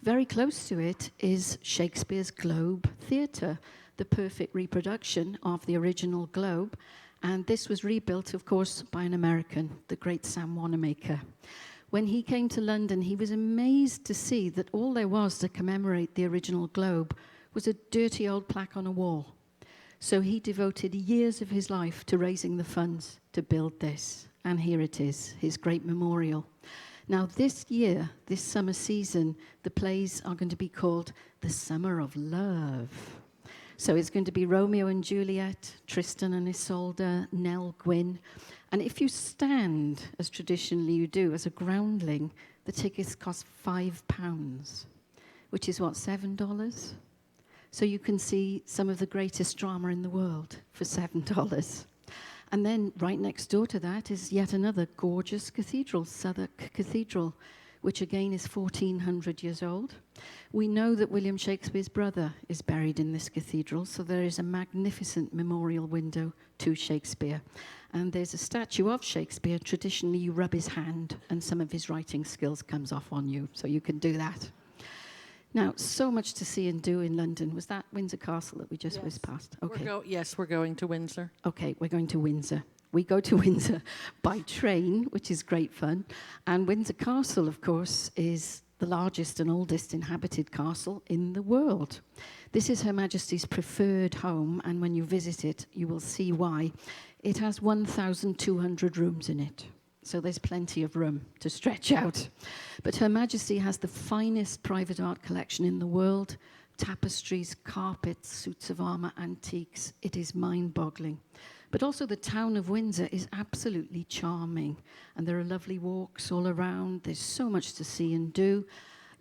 Very close to it is Shakespeare's Globe Theatre, the perfect reproduction of the original Globe. And this was rebuilt, of course, by an American, the great Sam Wanamaker. When he came to London, he was amazed to see that all there was to commemorate the original Globe was a dirty old plaque on a wall. So he devoted years of his life to raising the funds to build this. And here it is, his great memorial. Now, this year, this summer season, the plays are going to be called The Summer of Love. So it's going to be Romeo and Juliet, Tristan and Isolde, Nell Gwyn. And if you stand, as traditionally you do, as a groundling, the tickets cost £5, which is what, $7? So you can see some of the greatest drama in the world for $7. And then right next door to that is yet another gorgeous cathedral, Southwark Cathedral, which again is 1,400 years old. We know that William Shakespeare's brother is buried in this cathedral, so there is a magnificent memorial window to Shakespeare. And there's a statue of Shakespeare. Traditionally, you rub his hand, and some of his writing skills comes off on you, so you can do that. Now, so much to see and do in London. Was that Windsor Castle that we just whizzed past? Okay. Yes, we're going to Windsor. Okay, we're going to Windsor. We go to Windsor by train, which is great fun. And Windsor Castle, of course, is the largest and oldest inhabited castle in the world. This is Her Majesty's preferred home, and when you visit it, you will see why. It has 1,200 rooms in it. So there's plenty of room to stretch out. But Her Majesty has the finest private art collection in the world. Tapestries, carpets, suits of armor, antiques. It is mind-boggling. But also the town of Windsor is absolutely charming. And there are lovely walks all around. There's so much to see and do.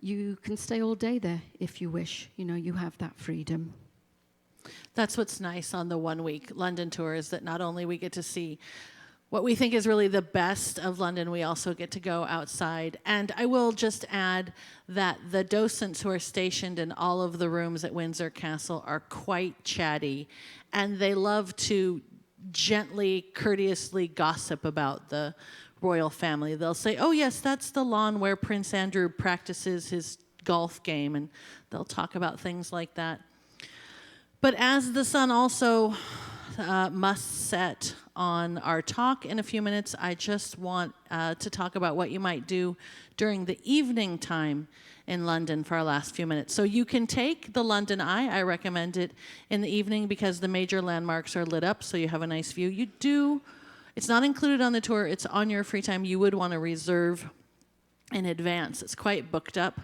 You can stay all day there if you wish. You know, you have that freedom. That's what's nice on the one-week London tour, is that not only we get to see what we think is really the best of London, we also get to go outside. And I will just add that the docents who are stationed in all of the rooms at Windsor Castle are quite chatty, and they love to gently, courteously gossip about the royal family. They'll say, oh yes, that's the lawn where Prince Andrew practices his golf game, and they'll talk about things like that. But as the sun also must set on our talk in a few minutes, I just want to talk about what you might do during the evening time in London for our last few minutes. So you can take the London Eye. I recommend it in the evening because the major landmarks are lit up, so you have a nice view. It's not included on the tour. It's on your free time. You would want to reserve in advance. It's quite booked up.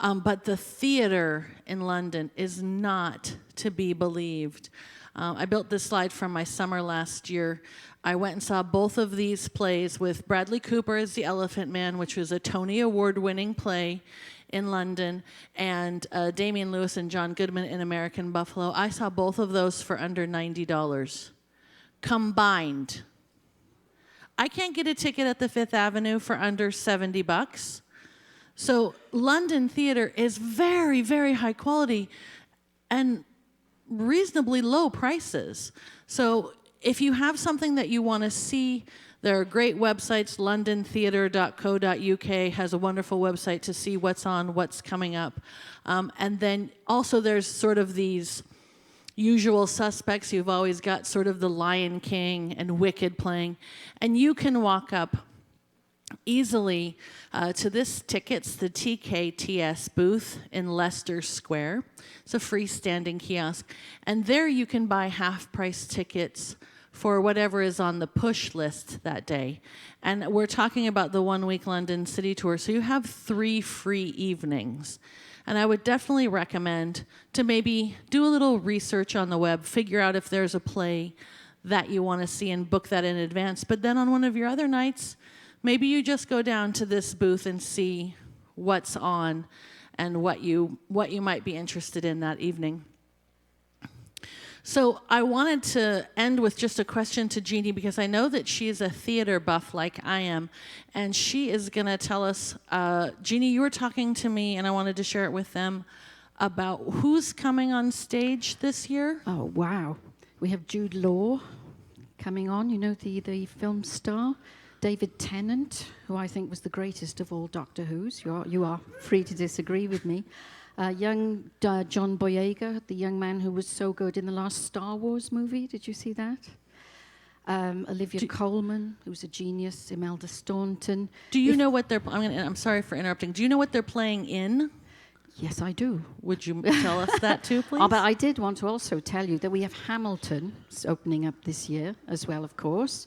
But the theater in London is not to be believed. I built this slide from my summer last year. I went and saw both of these plays with Bradley Cooper as the Elephant Man, which was a Tony Award-winning play in London, and Damian Lewis and John Goodman in American Buffalo. I saw both of those for under $90 combined. I can't get a ticket at the Fifth Avenue for under $70. So London theater is very, very high quality and reasonably low prices. So if you have something that you want to see, there are great websites. londontheatre.co.uk has a wonderful website to see what's on, what's coming up. And then also there's sort of these usual suspects. You've always got sort of the Lion King and Wicked playing. And you can walk up easily to this tickets, the TKTS booth in Leicester Square. It's a freestanding kiosk. And there you can buy half-price tickets for whatever is on the push list that day. And we're talking about the one-week London City Tour, so you have 3 free evenings. And I would definitely recommend to maybe do a little research on the web, figure out if there's a play that you want to see and book that in advance. But then on one of your other nights, maybe you just go down to this booth and see what's on and what you might be interested in that evening. So I wanted to end with just a question to Jeannie, because I know that she is a theater buff like I am, and she is going to tell us, Jeannie, you were talking to me, and I wanted to share it with them, about who's coming on stage this year. Oh, wow. We have Jude Law coming on, you know, the film star. David Tennant, who I think was the greatest of all Doctor Who's. You are free to disagree with me. Young John Boyega, the young man who was so good in the last Star Wars movie. Did you see that? Olivia Colman, who's a genius. Imelda Staunton. Do you know what they're... I'm sorry for interrupting. Do you know what they're playing in? Yes, I do. Would you tell us that too, please? Oh, but I did want to also tell you that we have Hamilton opening up this year as well, of course.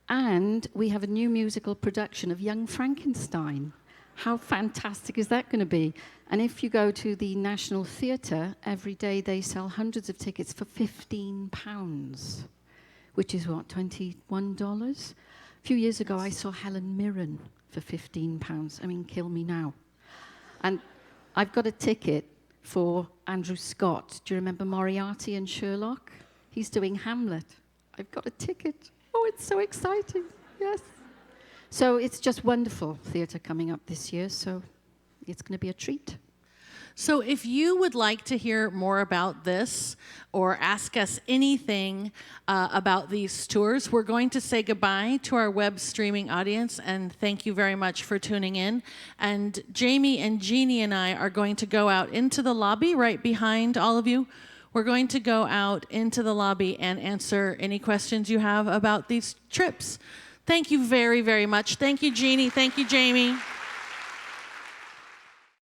And we have a new musical production of Young Frankenstein. How fantastic is that going to be? And if you go to the National Theatre, every day they sell hundreds of tickets for £15, which is what, $21? A few years ago, I saw Helen Mirren for £15. I mean, kill me now. And I've got a ticket for Andrew Scott. Do you remember Moriarty and Sherlock? He's doing Hamlet. I've got a ticket. Oh, it's so exciting. Yes. So it's just wonderful theatre coming up this year, so it's going to be a treat. So if you would like to hear more about this or ask us anything about these tours, we're going to say goodbye to our web streaming audience, and thank you very much for tuning in. And Jamie and Jeannie and I are going to go out into the lobby right behind all of you. We're going to go out into the lobby and answer any questions you have about these trips. Thank you very, very much. Thank you, Jeannie. Thank you, Jamie.